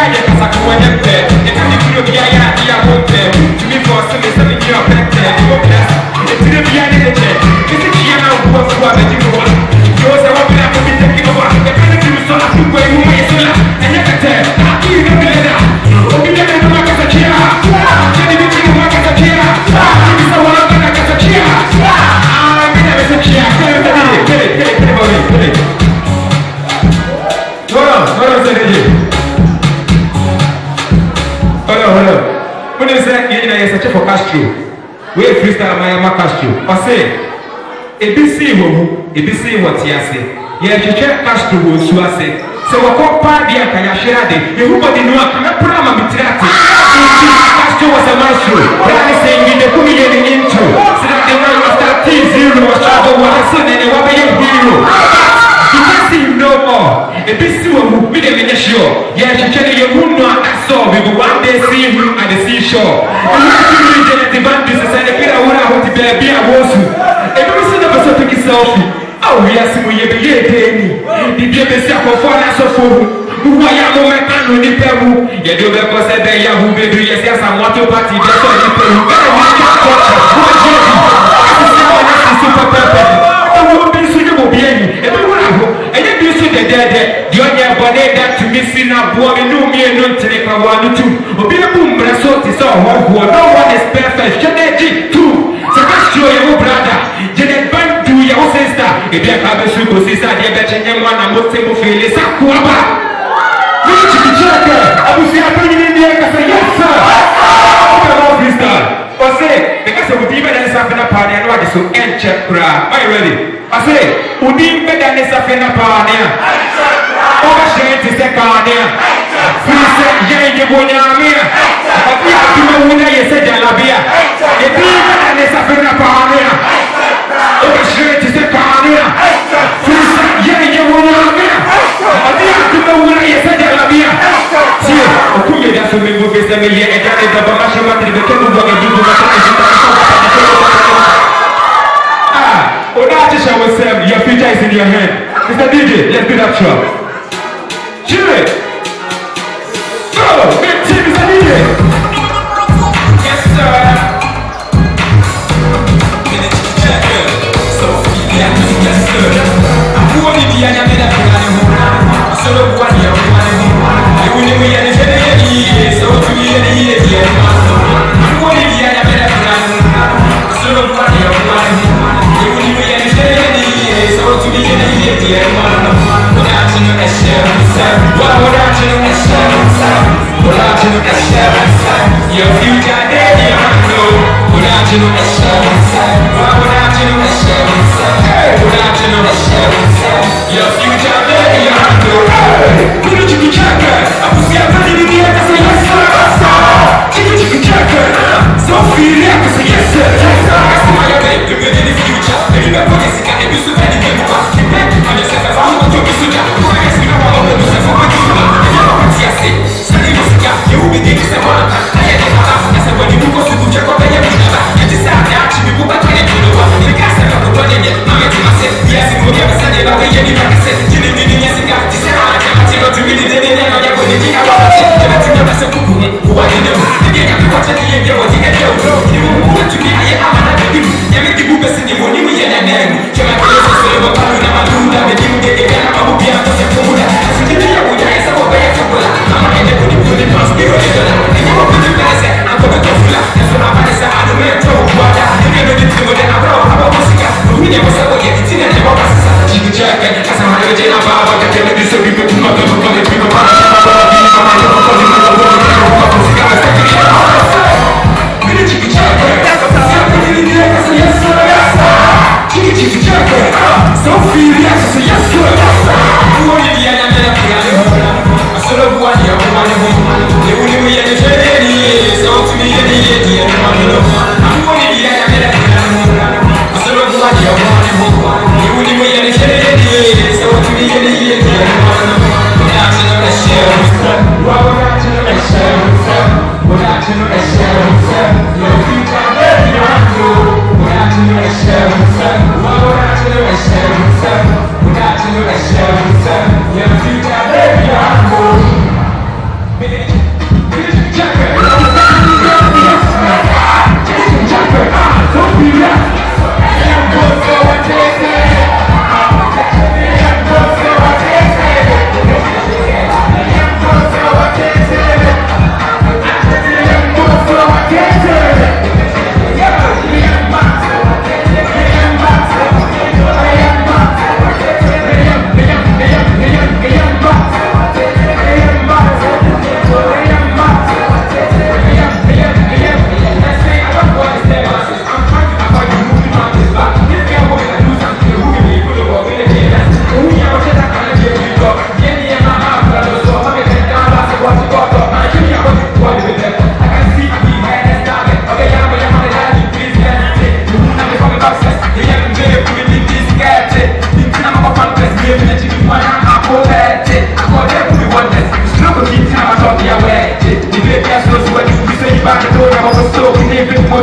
you cause I go in your bed. If you feel the I won't tell. To me for some is something you're better. You won't bless. It's in the behind the check. It's a key and I'll go for what you want. Yours I won't be able to be taking over. The kind of you so I think where you may so and you can tell. I'll give you the letter. Open the letter like a chair. Jenny be taking like a chair. Give me some one like a chair. I'm in a chair. Get it. Hold on. When you say you're such a for Castro, we freestyle my Castro. I say, ABC what you say. Yeah, you check Castro was you say. So what call party and Kayashade, everybody know I'm a problem with that. Castro was a maestro. That is saying in the community intro. So that they know you start T0 was travel what I said and they were being hero. You can't see him no more. ABC will be the sure. Yeah, you tell you who know I saw. We will one day see him at the seashore. And you have to read the advantage and the kid I want to be a was. And you see the person take a selfie. Oh, yes, we have a year. The BBC for us for who I am on my man on the Peru. You do the person that Yahoo baby. Yes, I want to party just on the Peru. Super perfect. I won't be suitable. And you do the dead. You are bonnet that to me see now. Boy, no me and not take a one to. Be a boom, but I saw this all. No one is perfect. Janet too. So that's your brother. Janet Band to your sister. If you have a sugar sister, you better than one. I'm not able to feel it. Sakuaba. Which is the checker. I will see a bringing in the air. I say, yes, sir. Freestyle. Or say, because of the even as I've been a party, I know I just so end check. Are you ready? I say, Udim better than Safina Party. Overshare to Secania. Please say, Jay Bonamia. But we have to know when I said Jalabia. If you better than Safina Party. Overshare to Secania. Please say, Jay Bonamia. But we have to know when I said Jalabia. See, who made us to make movies and me and Johnny the Bamasha Matri, the Kenu Bog and Dudu. Odatisha will say, your future is in your hand. Mr. DJ, let's do that show. Chill it. Go! Big team, Mr. DJ. Yes, sir. Yes, sir. I'm going to be a man of the solo one year. I will never get any years, so to be any years. I'm going to be a man of the solo one year. To be in a year, dear man, without you, I share myself. Without you, I share myself. Without you, I share myself. Your future, baby, I know. Without you, I share myself. Without you, I share myself. Without you, I share myself. Your future, baby, I know. Who did you check? I was here, but in the end, I say yes, sir. Chicken checker. So feel like I say yes, sir. That's why you're baby, good in the future. Baby, my body is a guy, so many people. Yes,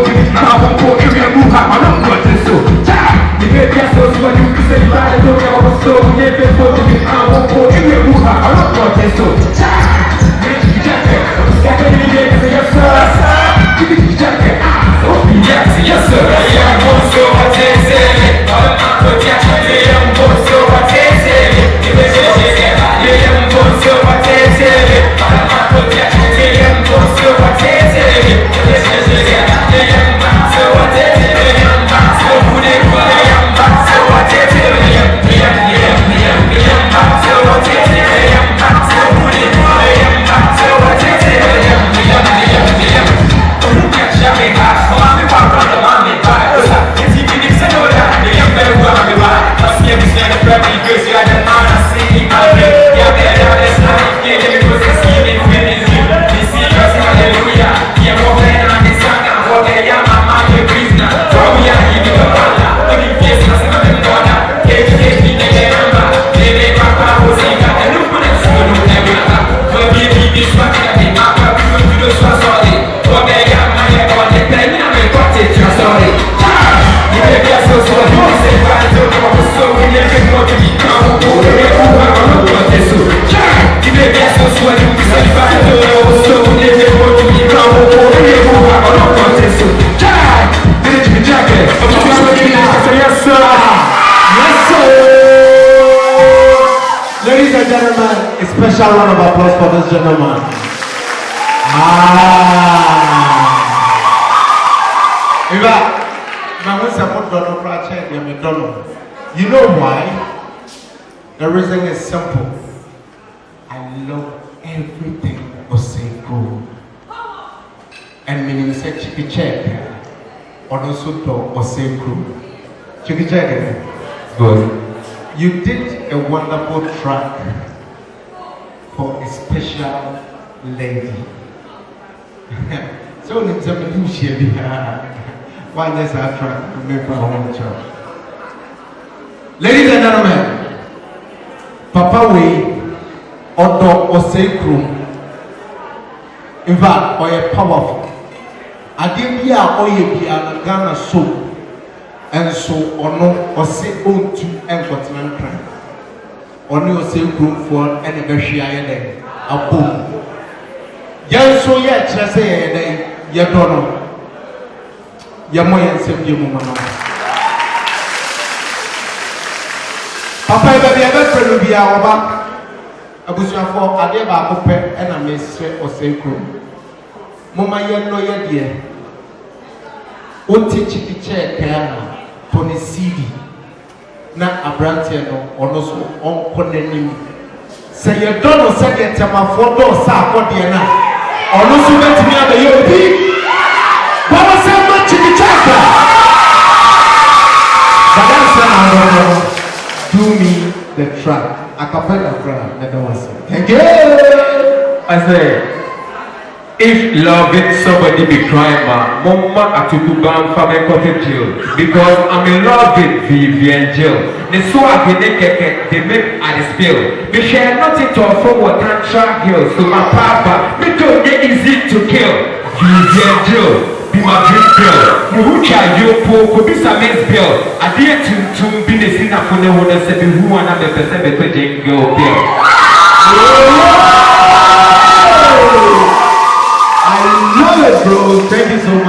to me. I won't go to your move. I don't want to so. You get your soul to you. You say, I don't know. So, you get go to me. I won't go to your move. I don't want to so. Yes, sir. Yes, sir. Yeah, I'm so attentive. I'm so Ladies and gentlemen, a special round of applause for this gentleman. You know why? The reason is simple. I love everything Oseko. And meaning say Chiki Check or also to Oseko. Chiki Check. Good. You did a wonderful track for a special lady. So let's have a new share. Why let's have track to make our own job. Ladies and gentlemen, Papa we Odo Osekru. In fact, oye powerful. Adibia oye bi Ghana so. And so ono ose ontu enkotenan kran. Ono ose group for any behwe ayede abom. Yan so ye kire se ye den ye do no. Ye mo ye nsem ye mu no. Papa e be be frenu bia oba. Abusuafo ade ba ko pe e na me sire ose group. Mama ye no ye de. Oti chiki che kana for the CD. Na abrantie no ono so onko nanim. Say you don't know second time for do sa ko de na. Ono so betimi abaye obi. Baba say ma chiki chaka. Badam say do me the track. Acapella crowd. Thank you. I say, if loving somebody be crime, Mama Atukuban Family Cottage Jill, because I'm in love with Vivian Jill. The swag they make at the spill. We share nothing to offer what Tantra Hills to my papa. Me don't get easy to kill. Vivian Jill, be my dream girl. Muhucha Yopo, could be some men's bill. I dare to be the sinner for the one that said, who another person between girl bill. I love it, bro. Thank you so much.